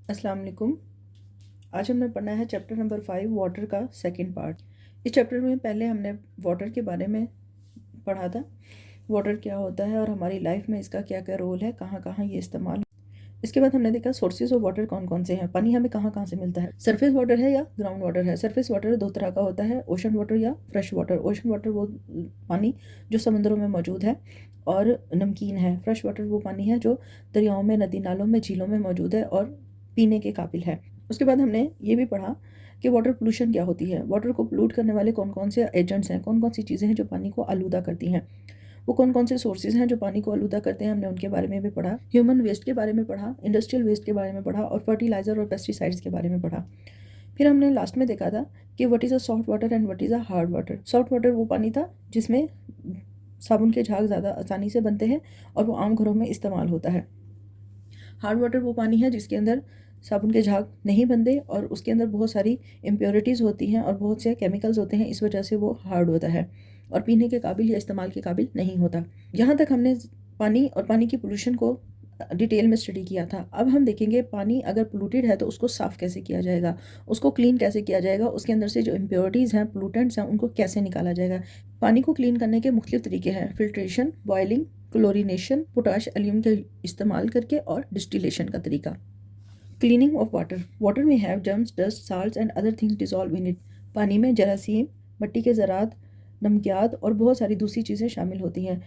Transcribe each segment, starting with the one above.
अस्सलाम वालेकुम। आज हमने पढ़ना है चैप्टर नंबर 5 वाटर का सेकंड पार्ट। इस चैप्टर में पहले हमने वाटर के बारे में पढ़ा था, वाटर क्या होता है और हमारी लाइफ में इसका क्या क्या रोल है, कहाँ कहाँ ये इस्तेमाल। इसके बाद हमने देखा सोर्सेज ऑफ वाटर कौन कौन से हैं, पानी हमें कहाँ कहाँ से मिलता है, सरफेस वाटर है या ग्राउंड वाटर है। सरफेस वाटर दो तरह का होता है, ओशन वाटर या फ्रेश वाटर। ओशन वाटर वो पानी जो समुद्रों में मौजूद है और नमकीन है। फ्रेश वाटर वो पानी है जो दरियाओं में, नदी नालों में, झीलों में मौजूद है और पीने के काबिल है। उसके बाद हमने ये भी पढ़ा कि वाटर पोल्यूशन क्या होती है, वाटर को पोल्यूट करने वाले कौन कौन से एजेंट्स हैं, कौन कौन सी चीज़ें हैं जो पानी को आलूदा करती हैं, वो कौन कौन से सोर्सेज हैं जो पानी को आलूदा करते हैं, हमने उनके बारे में भी पढ़ा। ह्यूमन वेस्ट के बारे में पढ़ा, इंडस्ट्रियल वेस्ट के बारे में पढ़ा और फर्टिलाइज़र और पेस्टिसाइड्स के बारे में पढ़ा। फिर हमने लास्ट में देखा था कि what is a soft water and what is a hard water. Soft water वो पानी था जिसमें साबुन के झाग ज़्यादा आसानी से बनते हैं और वो आम घरों में इस्तेमाल होता है। हार्ड वाटर वो पानी है जिसके अंदर साबुन के झाग नहीं बनते और उसके अंदर बहुत सारी इम्प्योरिटीज़ होती हैं और बहुत से केमिकल्स होते हैं, इस वजह से वो हार्ड होता है और पीने के काबिल या इस्तेमाल के काबिल नहीं होता। यहाँ तक हमने पानी और पानी की पोल्यूशन को डिटेल में स्टडी किया था। अब हम देखेंगे पानी अगर पोल्यूटेड है तो उसको साफ़ कैसे किया जाएगा, उसको क्लीन कैसे किया जाएगा, उसके अंदर से जो इम्प्योरिटीज़ हैं, पोल्यूटेंट्स हैं, उनको कैसे निकाला जाएगा। पानी को क्लीन करने के मुख्तलिफ तरीके हैं, फिल्ट्रेशन, बॉयलिंग, क्लोरीनेशन, पोटाश एल्यूम के इस्तेमाल करके और डिस्टिलेशन का तरीका। Cleaning of water. वाटर में have germs, dust, salts and other things dissolve in it. पानी में जरासीम, मिट्टी के ज़रात, नमकियात और बहुत सारी दूसरी चीज़ें शामिल होती हैं।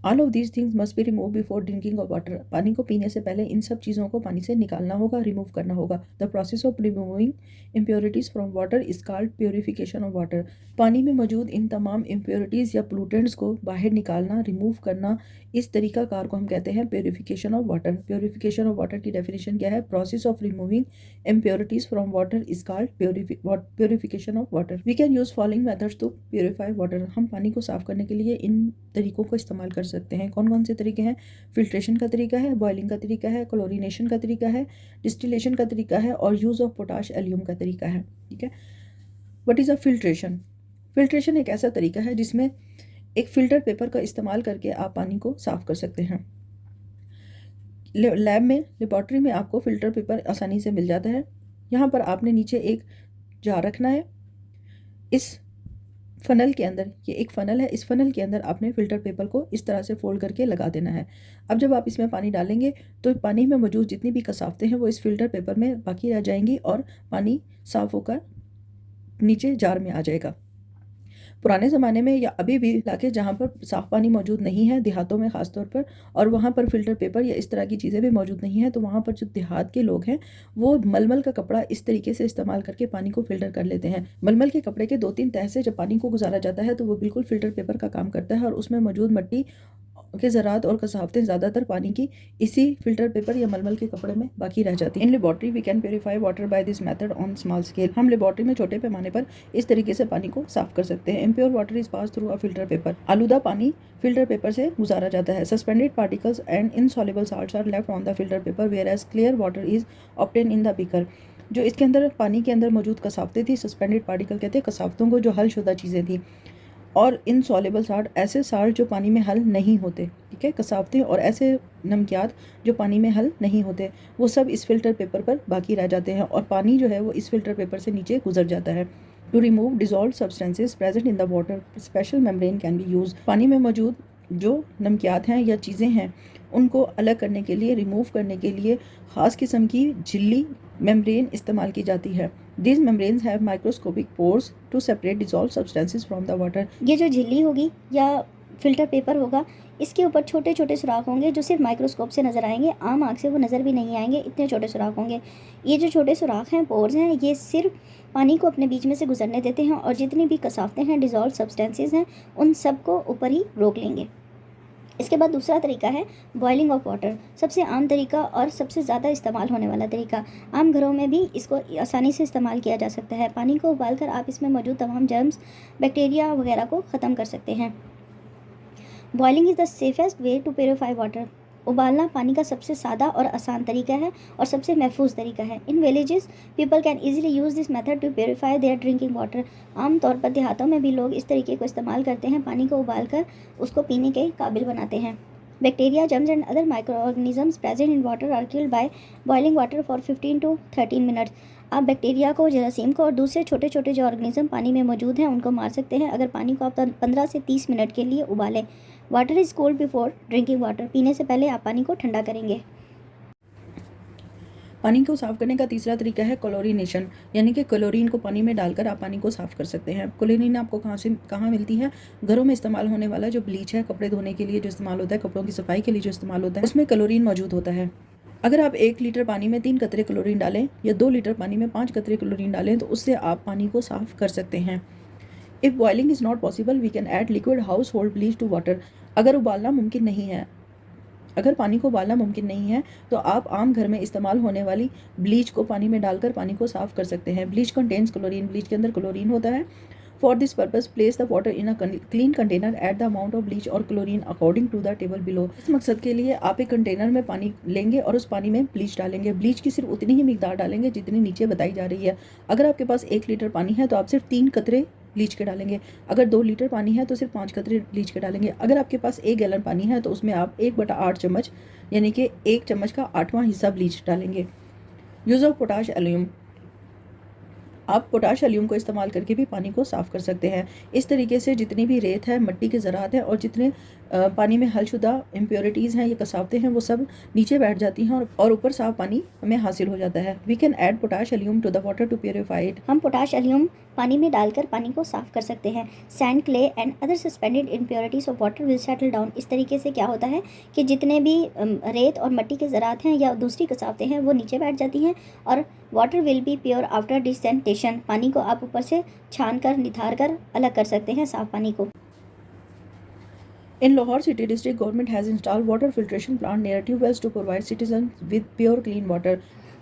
All of these things must be remove before drinking of water. पानी को पीने से पहले इन सब चीज़ों को पानी से निकालना होगा, रिमूव करना होगा। The process of removing impurities from water is called purification of water. पानी में मौजूद इन तमाम इम्प्योरिटीज़ या पोल्यूटेंट्स को बाहर निकालना, रिमूव करना, इस तरीक़ाकार को हम कहते हैं purification of water. Purification of water की डेफिनेशन क्या है? Process of removing impurities from water is called purification of water. We can use following methods to purify water. हम पानी को साफ़ करने के लिए इन तरीक़ों को इस्तेमाल कर सकते हैं। कौन कौन से तरीके हैं? फिल्ट्रेशन का तरीका है, बॉयलिंग का तरीका है, क्लोरीनेशन का तरीका है, डिस्टिलेशन का तरीका है और यूज़ ऑफ पोटाश एल्यूम का तरीका है। ठीक है। What is a filtration? Filtration एक ऐसा तरीका है जिसमें एक फ़िल्टर पेपर का इस्तेमाल करके आप पानी को साफ़ कर सकते हैं। लैब में, लेबॉर्ट्री में आपको फ़िल्टर पेपर आसानी से मिल जाता है। यहाँ पर आपने नीचे एक जार रखना है। इस फ़नल के अंदर, ये एक फ़नल है, इस फ़नल के अंदर आपने फ़िल्टर पेपर को इस तरह से फ़ोल्ड करके लगा देना है। अब जब आप इसमें पानी डालेंगे तो पानी में मौजूद जितनी भी कसावतें हैं वो इस फ़िल्टर पेपर में बाकी रह जाएंगी और पानी साफ़ होकर नीचे जार में आ जाएगा। पुराने ज़माने में या अभी भी इलाके जहाँ पर साफ़ पानी मौजूद नहीं है, देहातों में ख़ास तौर पर, और वहाँ पर फ़िल्टर पेपर या इस तरह की चीज़ें भी मौजूद नहीं हैं, तो वहाँ पर जो देहात के लोग हैं वो मलमल का कपड़ा इस तरीके से इस्तेमाल करके पानी को फ़िल्टर कर लेते हैं। मलमल के कपड़े के 2-3 तह से जब पानी को गुजारा जाता है तो वो बिल्कुल फ़िल्टर पेपर का काम करता है और उसमें मौजूद मिट्टी के ज़रात और कसावतें ज़्यादातर पानी की इसी फ़िल्टर पेपर या मलमल के कपड़े में बाकी रह जाती हैं। In laboratory we can purify water by this method on small scale. हम लेबॉर्ट्री में छोटे पैमाने पर इस तरीके से पानी को साफ़ कर सकते हैं। Impure water is pass through a filter paper. आलूदा पानी फ़िल्टर पेपर से गुजारा जाता है। Suspended particles and insoluble salts are left on the filter paper whereas clear water is obtain in the beaker. जो इसके अंदर पानी के अंदर मौजूद कसावतें थी, सस्पेंडेड पार्टिकल कहते हैं कसावतों को, जो हलशुदा चीज़ें थी, और इनसॉल्युबल साल्ट ऐसे साल्ट जो पानी में हल नहीं होते। ठीक है, कसावतें और ऐसे नमकियात जो पानी में हल नहीं होते, वो सब इस फ़िल्टर पेपर पर बाकी रह जाते हैं और पानी जो है वो इस फ़िल्टर पेपर से नीचे गुजर जाता है। To remove dissolve substances present in the water special membrane can be use. पानी में मौजूद जो नमकियात हैं या चीज़ें हैं उनको अलग करने के लिए, रिमूव करने के लिए ख़ास किस्म की झिल्ली मेम्ब्रेन इस्तेमाल की जाती है। These membranes have microscopic pores to separate dissolved substances from the water. ये जो झिल्ली होगी या फिल्टर पेपर होगा, इसके ऊपर छोटे छोटे सुराख होंगे जो सिर्फ माइक्रोस्कोप से नज़र आएंगे, आम आँख से वो नज़र भी नहीं आएंगे, इतने छोटे सुराख होंगे। ये जो छोटे सुराख हैं, पोर्स हैं, ये सिर्फ पानी को अपने बीच में से गुजरने देते हैं और जितनी भी कसावतें हैं, डिज़ोल्व सब्सटेंसेस हैं, उन सब को ऊपर ही रोक लेंगे। इसके बाद दूसरा तरीका है बॉइलिंग ऑफ वाटर। सबसे आम तरीका और सबसे ज़्यादा इस्तेमाल होने वाला तरीका। आम घरों में भी इसको आसानी से इस्तेमाल किया जा सकता है। पानी को उबालकर आप इसमें मौजूद तमाम जर्म्स, बैक्टीरिया वगैरह को ख़त्म कर सकते हैं। Boiling is the safest way to purify water. उबालना पानी का सबसे सादा और आसान तरीका है और सबसे महफूज तरीका है। In villages people can easily use this method to purify their drinking water. आम तौर पर देहातों में भी लोग इस तरीके को इस्तेमाल करते हैं, पानी को उबाल कर उसको पीने के काबिल बनाते हैं। Bacteria, germs and other microorganisms present in water are killed by boiling water for 15 to 13 minutes. आप बैक्टीरिया को, जरासीम को और दूसरे छोटे छोटे जो ऑर्गेनिज्म पानी में मौजूद हैं उनको मार सकते हैं अगर पानी को आप 15 से 30 मिनट के लिए उबालें। Water is cold before drinking water. पीने से पहले आप पानी को ठंडा करेंगे। पानी को साफ़ करने का तीसरा तरीका है क्लोरीनेशन, यानी कि क्लोरीन को पानी में डालकर आप पानी को साफ़ कर सकते हैं। क्लोरीन आपको कहाँ मिलती है? घरों में इस्तेमाल होने वाला जो ब्लीच है, कपड़े धोने के लिए जो इस्तेमाल होता है, कपड़ों की सफाई के लिए जो इस्तेमाल होता है, उसमें क्लोरीन मौजूद होता है। अगर आप 1 लीटर पानी में 3 कतरे क्लोरीन डालें या 2 लीटर पानी में 5 कतरे क्लोरीन डालें तो उससे आप पानी को साफ़ कर सकते हैं। If boiling is not possible we can add liquid household bleach to water. अगर उबालना मुमकिन नहीं है, अगर पानी को उबालना मुमकिन नहीं है तो आप आम घर में इस्तेमाल होने वाली ब्लीच को पानी में डालकर पानी को साफ़ कर सकते हैं। ब्लीच कंटेन्स क्लोरीन, ब्लीच के अंदर क्लोरीन होता है। For this purpose place the water in a clean container at the amount of bleach और chlorine according to the table below. इस मकसद के लिए आप एक कंटेनर में पानी लेंगे और उस पानी में ब्लीच डालेंगे। ब्लीच की सिर्फ उतनी ही मिकदार डालेंगे जितनी नीचे बताई जा रही है। अगर आपके पास 1 लीटर पानी है तो आप सिर्फ 3 कतरे ब्लीच के डालेंगे। अगर 2 लीटर पानी है तो सिर्फ 5 कतरे ब्लीच के डालेंगे। अगर आपके पास 1 गैलन पानी है तो उसमें आप 1/8 चम्मच यानी कि 1 चम्मच का 8वां हिस्सा ब्लीच डालेंगे। Use of potash alum. आप पोटाश एल्यूम को इस्तेमाल करके भी पानी को साफ़ कर सकते हैं। इस तरीके से जितनी भी रेत है, मिट्टी के ज़रात हैं और जितने पानी में हलशुदा इम्प्योरिटीज़ हैं या कसावतें हैं वो सब नीचे बैठ जाती हैं और ऊपर साफ़ पानी हमें हासिल हो जाता है। We can add potash alum to the water to purify it. हम पोटाश एल्यूम पानी में डालकर पानी को साफ़ कर सकते हैं। Sand, clay and other suspended impurities of water will settle down. इस तरीके से क्या होता है कि जितने भी रेत और मिट्टी के ज़रात हैं या दूसरी कसावतें हैं वो नीचे बैठ जाती हैं और water will be pure after decantation. पानी को आप ऊपर से छान कर, निथार कर अलग कर सकते हैं साफ़ पानी को। In Lahore City District, government has installed water filtration plant near tubewells to provide citizens with pure clean water.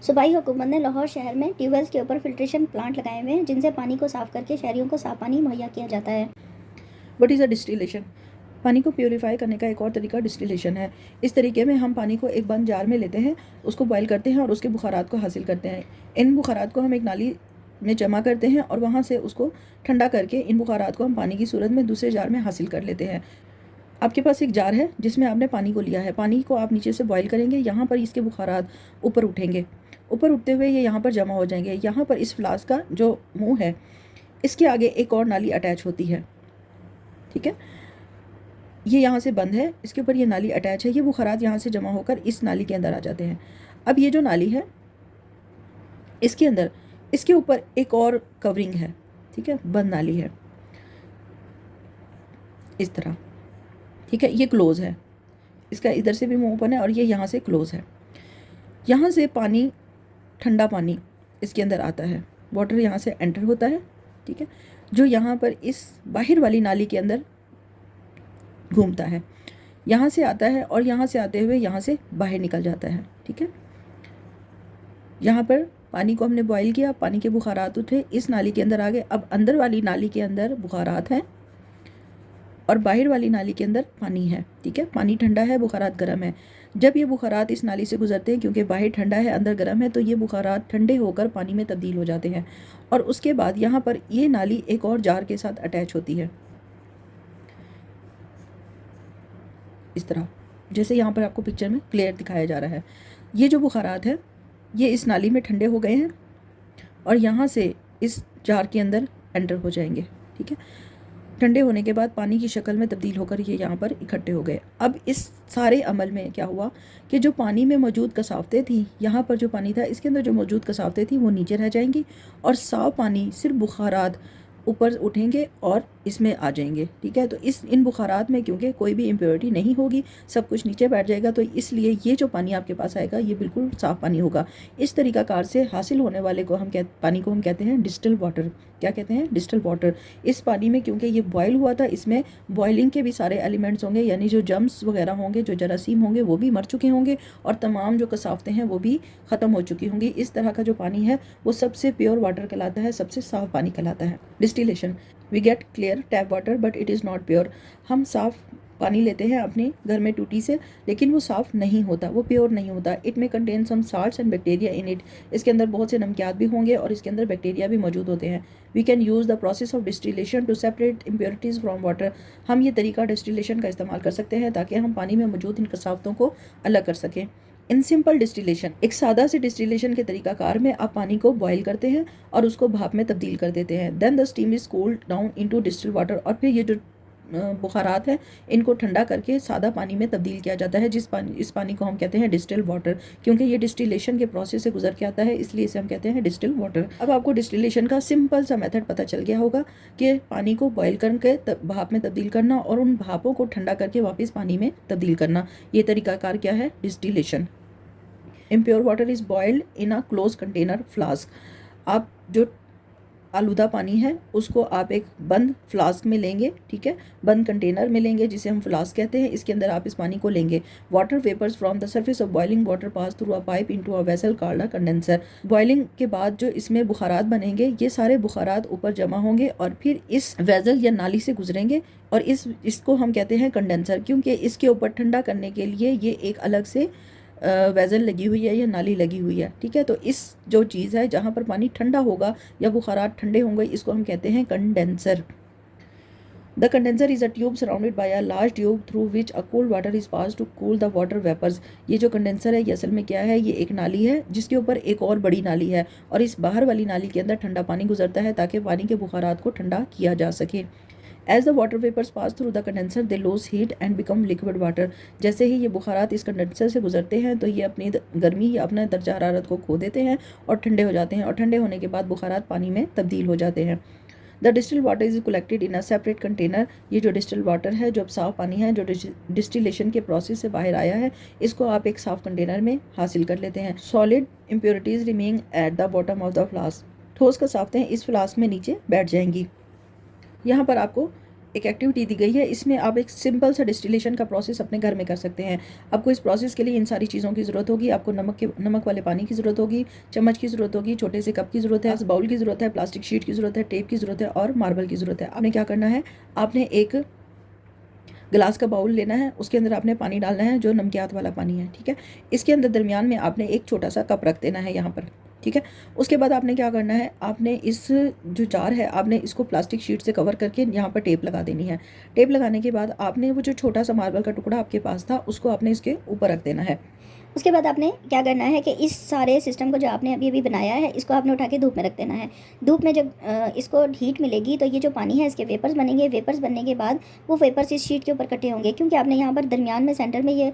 सूबाई हुकूमत ने लाहौर शहर में ट्यूबवेल्स के ऊपर फिल्ट्रेशन प्लांट लगाए हुए हैं जिनसे पानी को साफ़ करके शहरियों को साफ़ पानी मुहैया किया जाता है। What is a distillation? पानी को प्योरीफाई करने का एक और तरीका डिस्टिलेशन है। इस तरीके में हम पानी को एक बंद जार में लेते हैं, उसको बॉयल करते हैं और उसके बुखारात को हासिल करते हैं। इन बुखारात को हम एक नाली में जमा करते हैं और वहाँ से उसको ठंडा करके इन बुखारात को हम पानी की सूरत में दूसरे जार में हासिल कर लेते हैं। आपके पास एक जार है जिसमें आपने पानी को लिया है। पानी को आप नीचे से बॉईल करेंगे, यहाँ पर इसके बुखारात ऊपर उठेंगे। ऊपर उठते हुए ये यहाँ पर जमा हो जाएंगे। यहाँ पर इस फ्लास्क का जो मुंह है इसके आगे एक और नाली अटैच होती है, ठीक है। ये यहाँ से बंद है, इसके ऊपर ये नाली अटैच है। ये बुखारात यहाँ से जमा होकर इस नाली के अंदर आ जाते हैं। अब ये जो नाली है इसके अंदर, इसके ऊपर एक और कवरिंग है, ठीक है, बंद नाली है इस तरह, ठीक है। ये क्लोज़ है, इसका इधर से भी मुंह ओपन है और ये यहाँ से क्लोज़ है। यहाँ से पानी, ठंडा पानी इसके अंदर आता है। वाटर यहाँ से एंटर होता है, ठीक है, जो यहाँ पर इस बाहर वाली नाली के अंदर घूमता है, यहाँ से आता है और यहाँ से आते हुए यहाँ से बाहर निकल जाता है, ठीक है। यहाँ पर पानी को हमने बॉईल किया, पानी के बुखारात उठे, इस नाली के अंदर आ गए। अब अंदर वाली नाली के अंदर बुखारात हैं और बाहर वाली नाली के अंदर पानी है, ठीक है। पानी ठंडा है, बुखारात गर्म है। जब ये बुखारात इस नाली से गुजरते हैं, क्योंकि बाहर ठंडा है अंदर गर्म है, तो ये बुखारात ठंडे होकर पानी में तब्दील हो जाते हैं और उसके बाद यहाँ पर ये नाली एक और जार के साथ अटैच होती है इस तरह, जैसे यहाँ पर आपको पिक्चर में क्लियर दिखाया जा रहा है। ये जो बुखारात है ये इस नाली में ठंडे हो गए हैं और यहाँ से इस जार के अंदर एंटर हो जाएंगे, ठीक है। ठंडे होने के बाद पानी की शक्ल में तब्दील होकर ये यहाँ पर इकट्ठे हो गए। अब इस सारे अमल में क्या हुआ कि जो पानी में मौजूद कसावतें थी, यहाँ पर जो पानी था इसके अंदर जो मौजूद कसावतें थी वो नीचे रह जाएंगी और साफ पानी, सिर्फ बुखारात ऊपर उठेंगे और इसमें आ जाएंगे, ठीक है। तो इन बुखारात में क्योंकि कोई भी इम्प्योरिटी नहीं होगी, सब कुछ नीचे बैठ जाएगा, तो इसलिए ये जो पानी आपके पास आएगा ये बिल्कुल साफ़ पानी होगा। इस तरीक़ाकार से हासिल होने वाले को पानी को हम कहते हैं डिस्टिल वाटर। क्या कहते हैं? Distil water. इस पानी में क्योंकि ये बॉयल हुआ था, इसमें बॉइलिंग के भी सारे एलिमेंट्स होंगे, यानी जो जम्स वगैरह होंगे, जो जरासीम होंगे वो भी मर चुके होंगे और तमाम जो कसावतें हैं वो भी ख़त्म हो चुकी होंगी। इस तरह का जो पानी है वो सबसे प्योर वाटर कहलाता है, सबसे साफ़ पानी कहलाता है। Distillation, we get clear tap water but it is not pure. हम साफ़ पानी लेते हैं अपने घर में टूटी से, लेकिन वो साफ़ नहीं होता, वो प्योर नहीं होता। इट में contain some salts and bacteria in it. इसके अंदर बहुत से नमकियात भी होंगे और इसके अंदर बैक्टीरिया भी मौजूद होते हैं। We can use the process of distillation to separate impurities from water. हम ये तरीका डिस्टिलेशन का इस्तेमाल कर सकते हैं ताकि हम पानी में मौजूद इन कसावतों को अलग कर सकें। इन सिंपल डिस्टिलेशन, एक सादा से डिस्टिलेशन के तरीकाकार में आप पानी को बॉयल करते हैं और उसको भाप में तब्दील कर देते हैं। Then the steam is cooled down into distill water, और फिर ये जो बुखारात हैं इनको ठंडा करके सादा पानी में तब्दील किया जाता है, इस पानी को हम कहते हैं डिस्टिल वाटर। क्योंकि ये डिस्टिलेशन के प्रोसेस से गुजर के आता है, इसलिए इसे हम कहते हैं डिस्टिल वाटर। अब आपको डिस्टिलेशन का सिंपल सा मेथड पता चल गया होगा कि पानी को बॉयल करके भाप में तब्दील करना और उन भापों को ठंडा करके वापस पानी में तब्दील करना, ये तरीकाकार क्या है, distillation. Impure water is boiled in a close container flask. आप जो आलूदा पानी है उसको आप एक बंद फ्लास्क में लेंगे, ठीक है, बंद कंटेनर में लेंगे जिसे हम फ्लास्क कहते हैं। इसके अंदर आप इस पानी को लेंगे। Water vapours from the surface of boiling water pass through a pipe into a vessel called a condenser. Boiling के बाद जो इसमें बुखारात बनेंगे, ये सारे बुखारात ऊपर जमा होंगे और फिर इस वेसल या नाली से गुजरेंगे और इसको हम कहते हैं कंडेंसर, क्योंकि इसके ऊपर ठंडा करने के लिए ये एक अलग से वेज़ल लगी हुई है या नाली लगी हुई है, ठीक है। तो इस जो चीज़ है जहाँ पर पानी ठंडा होगा या बुखारात ठंडे होंगे, इसको हम कहते हैं condenser. The condenser is a tube surrounded by a large tube through which a cold water is pass to cool the water vapours. ये जो कंडेंसर है ये असल में क्या है, ये एक नाली है जिसके ऊपर एक और बड़ी नाली है और इस बाहर वाली नाली के अंदर ठंडा पानी गुजरता है ताकि पानी के बुखारात को ठंडा किया जा सके। As the water vapors pass through the condenser, they lose heat and become liquid water. जैसे ही ये बुखारात इस कंडेंसर से गुजरते हैं तो ये अपनी गर्मी या अपना दर्जा हरारत को खो देते हैं और ठंडे हो जाते हैं, और ठंडे होने के बाद बुखारात पानी में तब्दील हो जाते हैं। The distil water is collected in a separate container. ये जो डिस्टिल वाटर है, जो अब साफ़ पानी है जो डिस्टिलेशन के प्रोसेस से बाहर आया है, इसको आप एक साफ़ कंटेनर में हासिल कर लेते हैं। Solid impurities remain at the bottom of the flask. ठोस कसावतें इस फ्लास्क में नीचे बैठ जाएंगी। यहाँ पर आपको एक एक्टिविटी दी गई है, इसमें आप एक सिंपल सा डिस्टिलेशन का प्रोसेस अपने घर में कर सकते हैं। आपको इस प्रोसेस के लिए इन सारी चीज़ों की ज़रूरत होगी। आपको नमक वाले पानी की ज़रूरत होगी, चम्मच की ज़रूरत होगी, छोटे से कप की ज़रूरत है, बाउल की ज़रूरत है, प्लास्टिक शीट की ज़रूरत है, टेप की ज़रूरत है और मार्बल की ज़रूरत है। आपने क्या करना है, आपने एक गिलास का बाउल लेना है, उसके अंदर आपने पानी डालना है जो नमकियात वाला पानी है, ठीक है। इसके अंदर दरमियान में आपने एक छोटा सा कप रख देना है यहाँ पर, ठीक है। उसके बाद आपने क्या करना है, आपने इस जो जार है आपने इसको प्लास्टिक शीट से कवर करके यहाँ पर टेप लगा देनी है। टेप लगाने के बाद आपने वो जो छोटा सा मार्बल का टुकड़ा आपके पास था उसको आपने इसके ऊपर रख देना है। उसके बाद आपने क्या करना है कि इस सारे सिस्टम को जो आपने अभी अभी बनाया है इसको आपने उठा के धूप में रख देना है। धूप में जब इसको हीट मिलेगी तो ये जो पानी है इसके वेपर्स बनेंगे। वेपर्स बनने के बाद वो वेपर्स इस शीट के ऊपर इकट्ठे होंगे, क्योंकि आपने यहाँ पर दरमियान में सेंटर में ये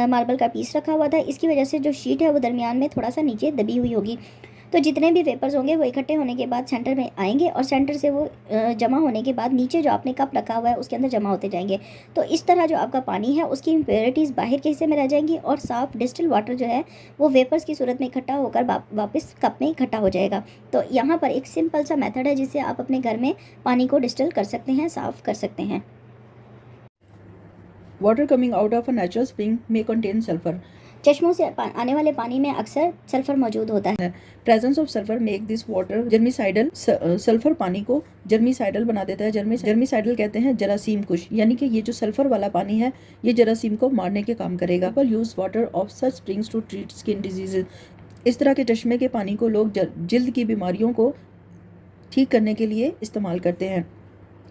मार्बल का पीस रखा हुआ था। इसकी वजह से जो शीट है वो दरमियान में थोड़ा सा नीचे दबी हुई होगी। तो जितने भी वेपर्स होंगे वो इकट्ठे होने के बाद सेंटर में आएंगे और सेंटर से वो जमा होने के बाद नीचे जो आपने कप रखा हुआ है उसके अंदर जमा होते जाएंगे। तो इस तरह जो आपका पानी है उसकी इम्प्योरिटीज़ बाहर के हिस्से में रह जाएंगी और साफ़ डिस्टिल वाटर जो है वो वेपर्स की सूरत में इकट्ठा होकर वापस कप में इकट्ठा हो जाएगा। तो यहाँ पर एक सिंपल सा मेथड है जिससे आप अपने घर में पानी को डिस्टिल कर सकते हैं, साफ़ कर सकते हैं। Water coming out of a natural spring में कंटेन सल्फर। चश्मों से आने वाले पानी में अक्सर सल्फर मौजूद होता है। Presence of sulphur make this water germicidal. Sulphur पानी को जर्मिसाइडल बना देता है। जर्मिसाइडल कहते हैं जरासीम कुश, यानी कि ये जो सल्फर वाला पानी है ये जरासीम को मारने के काम करेगा। पर use water of such springs to treat skin diseases. इस तरह के चश्मे के पानी को लोग जिल्द की बीमारियों को ठीक करने के लिए इस्तेमाल करते हैं।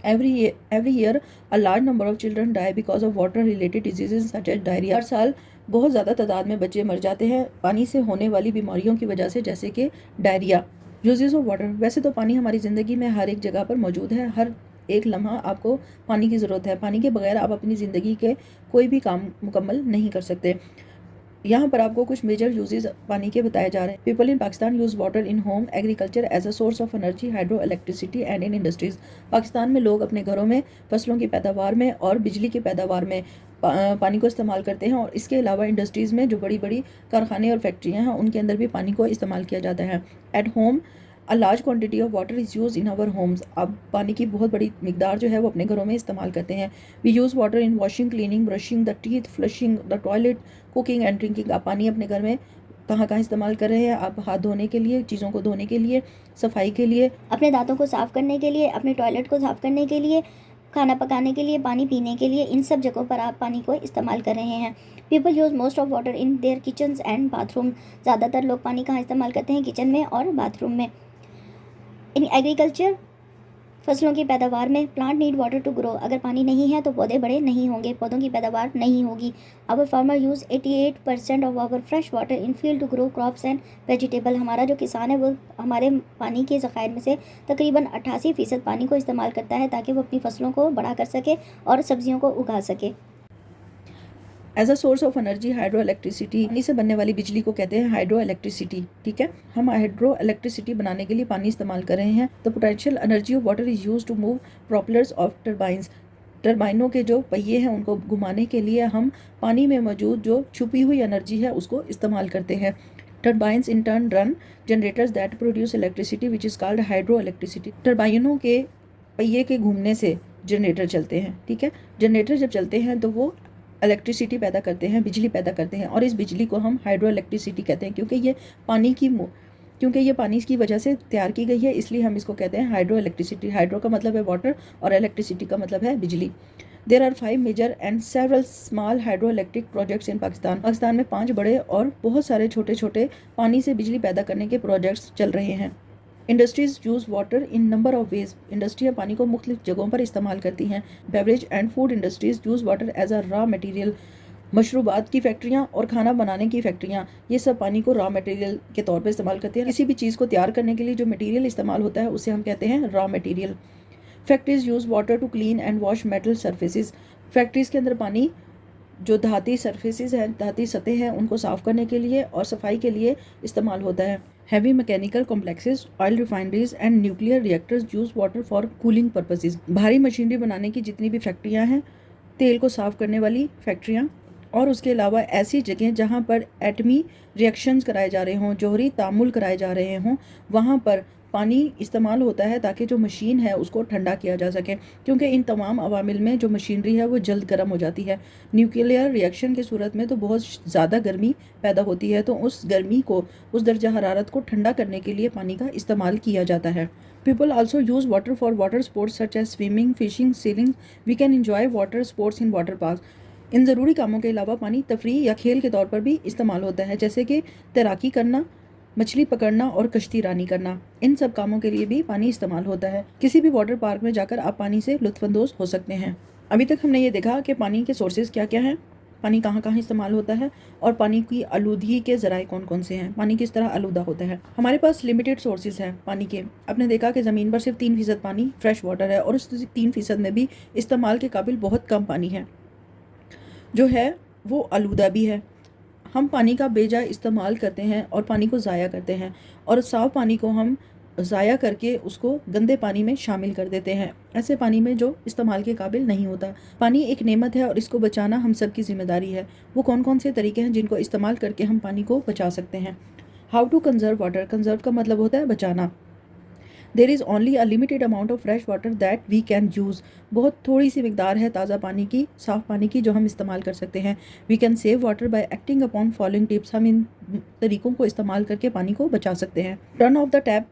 Every year a large number of children die because of water related diseases such as diarrhea। हर साल बहुत ज़्यादा तादाद में बच्चे मर जाते हैं पानी से होने वाली बीमारियों की वजह से, जैसे कि डायरिया। Uses of water. वैसे तो पानी हमारी ज़िंदगी में हर एक जगह पर मौजूद है। हर एक लम्हा आपको पानी की ज़रूरत है। पानी के बगैर आप अपनी ज़िंदगी के कोई भी काम मुकम्मल नहीं कर सकते। यहाँ पर आपको कुछ मेजर यूजेस पानी के बताए जा रहे हैं। People in Pakistan use water in home agriculture as a source of energy, hydro electricity and in industries. Pakistan में लोग अपने घरों में फसलों की पैदावार में और बिजली की पैदावार में पानी को इस्तेमाल करते हैं, और इसके अलावा इंडस्ट्रीज़ में जो बड़ी बड़ी कारखाने और फैक्ट्रियाँ हैं उनके अंदर भी पानी को इस्तेमाल किया जाता है। At home a large quantity of water is use in our homes. अब पानी की बहुत बड़ी मिकदार जो है वो अपने घरों में इस्तेमाल करते हैं। We use water in washing, cleaning, brushing the teeth, flushing the toilet, cooking and drinking. आप पानी अपने घर में कहाँ कहाँ इस्तेमाल कर रहे हैं? आप हाथ धोने के लिए, चीज़ों को धोने के लिए, सफाई के लिए, अपने दांतों को साफ़ करने के लिए, अपने टॉयलेट को साफ़ करने के लिए, खाना पकाने के लिए, पानी पीने के लिए, इन सब जगहों पर आप पानी को इस्तेमाल कर रहे हैं। People use most of water in their kitchens and bathroom. ज़्यादातर लोग पानी कहाँ इस्तेमाल करते हैं? किचन में और बाथरूम में। इन एग्रीकल्चर, फसलों की पैदावार में, plant need water to grow. अगर पानी नहीं है तो पौधे बड़े नहीं होंगे, पौधों की पैदावार नहीं होगी। Our farmer use 88% of our fresh water in field to grow crops and vegetable. हमारा जो किसान है वो हमारे पानी के ज़खायर में से तकरीबन 88% पानी को इस्तेमाल करता है ताकि वो अपनी फसलों को बड़ा कर सके और सब्जियों को उगा सके। As a source of energy, hydro electricity, पानी से बनने वाली बिजली को कहते हैं हाइड्रो इलेक्ट्रिसिटी। ठीक है, हम हाइड्रो इलेक्ट्रिसिटी बनाने के लिए पानी इस्तेमाल कर रहे हैं। The potential energy of water is use to move propellers of turbines. टर्बाइनों के जो पहिए हैं उनको घुमाने के लिए हम पानी में मौजूद जो छुपी हुई एनर्जी है उसको इस्तेमाल करते हैं। Turbines in turn run generators that produce electricity which is called hydro electricity. टर्बाइनों के पहिए के घूमने से जनरेटर चलते हैं। ठीक है, जनरेटर जब चलते हैं तो वो इलेक्ट्रिसिटी पैदा करते हैं, बिजली पैदा करते हैं, और इस बिजली को हम हाइड्रो इलेक्ट्रिसिटी कहते हैं क्योंकि ये पानी की वजह से तैयार की गई है, इसलिए हम इसको कहते हैं हाइड्रो इलेक्ट्रिसिटी। हाइड्रो का मतलब है वाटर और इलेक्ट्रिसिटी का मतलब है बिजली। There are 5 major and several small hydro electric projects in Pakistan. Pakistan में 5 बड़े और बहुत सारे छोटे छोटे पानी से बिजली पैदा करने के प्रोजेक्ट्स चल रहे हैं। Industries use water in number of ways. इंडस्ट्रियाँ पानी को मुख्तलिफ जगहों पर इस्तेमाल करती हैं। Beverage and food industries use water as a raw material. मशरूबात की फैक्ट्रियाँ और खाना बनाने की फैक्ट्रियाँ ये सब पानी को रॉ मटेरियल के तौर पर इस्तेमाल करती हैं। किसी भी चीज़ को तैयार करने के लिए जो मटेरियल इस्तेमाल होता है उसे हम कहते हैं raw material. Factories use water to clean and wash metal surfaces. Factories के अंदर पानी जो धाती सर्फेसिस हैं, धाती सतह हैं, उनको साफ़ करने के लिए और सफाई के लिए इस्तेमाल होता है। Heavy mechanical complexes, oil refineries and nuclear reactors use water for cooling purposes. भारी मशीनरी बनाने की जितनी भी फैक्ट्रियाँ हैं, तेल को साफ़ करने वाली फैक्ट्रियाँ, और उसके अलावा ऐसी जगह जहाँ पर एटमी रिएक्शंस कराए जा रहे हों, जौहरी तामुल कराए जा रहे हों, वहाँ पर पानी इस्तेमाल होता है ताकि जो मशीन है उसको ठंडा किया जा सके, क्योंकि इन तमाम अवामिल में जो मशीनरी है वो जल्द गर्म हो जाती है। न्यूक्लियर रिएक्शन की सूरत में तो बहुत ज़्यादा गर्मी पैदा होती है, तो उस गर्मी को, उस दर्जा हरारत को ठंडा करने के लिए पानी का इस्तेमाल किया जाता है। People also use water for water sports such as swimming, fishing, sailing. We can enjoy water sports in water parks. इन ज़रूरी कामों के अलावा पानी तफरीह या खेल के तौर पर भी इस्तेमाल होता है, जैसे कि तैराकी करना, मछली पकड़ना और कश्ती रानी करना। इन सब कामों के लिए भी पानी इस्तेमाल होता है। किसी भी वाटर पार्क में जाकर आप पानी से लुत्फ़अंदोज़ हो सकते हैं। अभी तक हमने ये देखा कि पानी के सोर्सेज क्या क्या हैं, पानी कहाँ कहाँ इस्तेमाल होता है, और पानी की आलूदगी के ज़राए कौन कौन से हैं, पानी किस तरह आलूदा होता है। हमारे पास लिमिटेड सोर्सेज हैं पानी के। आपने देखा कि ज़मीन पर सिर्फ 3% पानी फ्रेश वाटर है, और उस 3% में भी इस्तेमाल के काबिल बहुत कम पानी है जो है वो आलूदा भी है। हम पानी का बेजा इस्तेमाल करते हैं और पानी को ज़ाया करते हैं, और साफ़ पानी को हम ज़ाया करके उसको गंदे पानी में शामिल कर देते हैं, ऐसे पानी में जो इस्तेमाल के काबिल नहीं होता। पानी एक नेमत है और इसको बचाना हम सब की ज़िम्मेदारी है। वो कौन कौन से तरीके हैं जिनको इस्तेमाल करके हम पानी को बचा सकते हैं। How to conserve water. Conserve का मतलब होता है बचाना। There is only a limited amount of fresh water that we can use. बहुत थोड़ी सी मिकदार है ताज़ा पानी की, साफ़ पानी की, जो हम इस्तेमाल कर सकते हैं। We can save water by acting upon following tips. हम इन तरीकों को इस्तेमाल करके पानी को बचा सकते हैं। Turn off the tap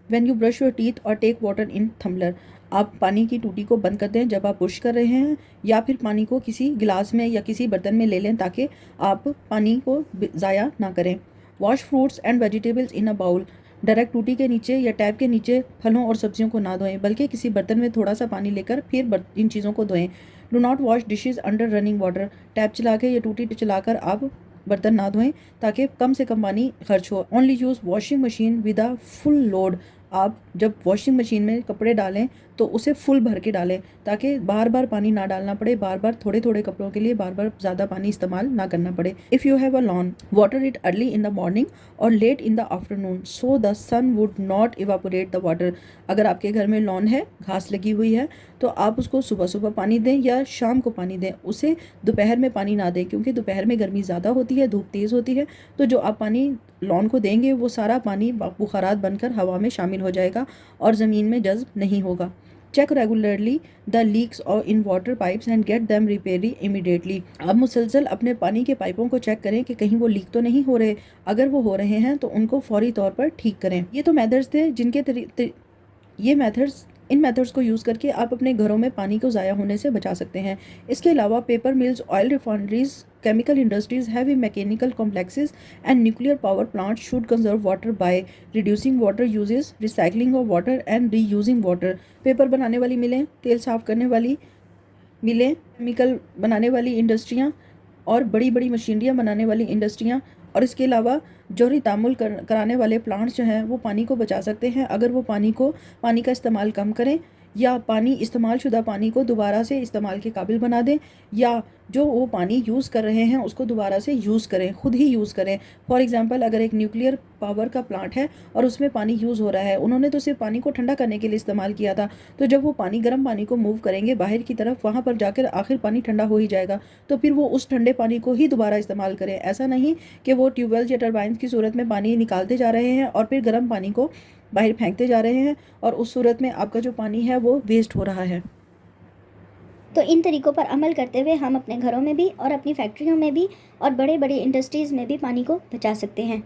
when you brush your teeth और टेक वाटर इन थम्बलर। आप पानी की टूटी को बंद कर दें जब आप ब्रश कर रहे हैं, या फिर पानी को किसी गिलास में या किसी बर्तन में ले लें ताकि आप पानी को ज़ाया ना करें। Wash fruits and vegetables in a bowl. Direct टूटी के नीचे या टैप के नीचे फलों और सब्जियों को ना धोएं, बल्कि किसी बर्तन में थोड़ा सा पानी लेकर फिर इन चीज़ों को धोएं। Do not wash dishes under running water. Tap चला के या टूटी चलाकर आप बर्तन ना धोएं ताकि कम से कम पानी खर्च हो। Only use washing machine with a full load. आप जब वॉशिंग मशीन में कपड़े डालें तो उसे फुल भर के डालें ताकि बार बार पानी ना डालना पड़े, बार बार थोड़े थोड़े कपड़ों के लिए बार बार ज़्यादा पानी इस्तेमाल ना करना पड़े। If you have a lawn, water it early in the morning और late in the afternoon so the sun would not evaporate the water. अगर आपके घर में लॉन है, घास लगी हुई है, तो आप उसको सुबह सुबह पानी दें या शाम को पानी दें, उसे दोपहर में पानी ना दें, क्योंकि दोपहर में गर्मी ज़्यादा होती है, धूप तेज़ होती है, तो जो आप पानी लॉन को देंगे वो सारा पानी बुखारात बनकर हवा में शामिल हो जाएगा और ज़मीन में जज्ब नहीं होगा। चेक रेगुलरली द लीक्स और in water pipes and get them repaired immediately. आप मुसलसल अपने पानी के पाइपों को चेक करें कि कहीं वो लीक तो नहीं हो रहे। अगर वो हो रहे हैं तो उनको फौरी तौर पर ठीक करें। ये तो मेथड्स थे जिनके ये मेथड्स इन मेथड्स को यूज़ करके आप अपने घरों में पानी को ज़ाया होने से बचा सकते हैं। इसके अलावा paper mills, oil refineries, chemical industries, heavy mechanical complexes and nuclear power plants should conserve water by reducing water uses, recycling of water and reusing water। Paper बनाने वाली मिलें, तेल साफ़ करने वाली मिलें, केमिकल बनाने वाली इंडस्ट्रियाँ और बड़ी बड़ी मशीनरियाँ बनाने वाली इंडस्ट्रियाँ, और इसके अलावा जोहरी तामुल कराने वाले प्लांट्स जो हैं वो पानी को बचा सकते हैं अगर वो पानी का इस्तेमाल कम करें, या पानी इस्तेमाल शुदा पानी को दोबारा से इस्तेमाल के काबिल बना दें, या जो वो पानी यूज़ कर रहे हैं उसको दोबारा से यूज़ करें, खुद ही यूज़ करें। फॉर एग्ज़ाम्पल, अगर एक न्यूक्लियर पावर का प्लांट है और उसमें पानी यूज़ हो रहा है, उन्होंने तो सिर्फ पानी को ठंडा करने के लिए इस्तेमाल किया था, तो जब वो गर्म पानी को मूव करेंगे बाहर की तरफ, वहाँ पर जाकर आखिर पानी ठंडा हो ही जाएगा, तो फिर वो उस ठंडे पानी को ही दोबारा इस्तेमाल करें। ऐसा नहीं कि वो ट्यूबवेल या टरबाइन की सूरत में पानी निकालते जा रहे हैं और फिर गर्म पानी को बाहर फेंकते जा रहे हैं, और उस सूरत में आपका जो पानी है वो वेस्ट हो रहा है। तो इन तरीक़ों पर अमल करते हुए हम अपने घरों में भी और अपनी फैक्ट्रियों में भी और बड़े बड़े इंडस्ट्रीज़ में भी पानी को बचा सकते हैं।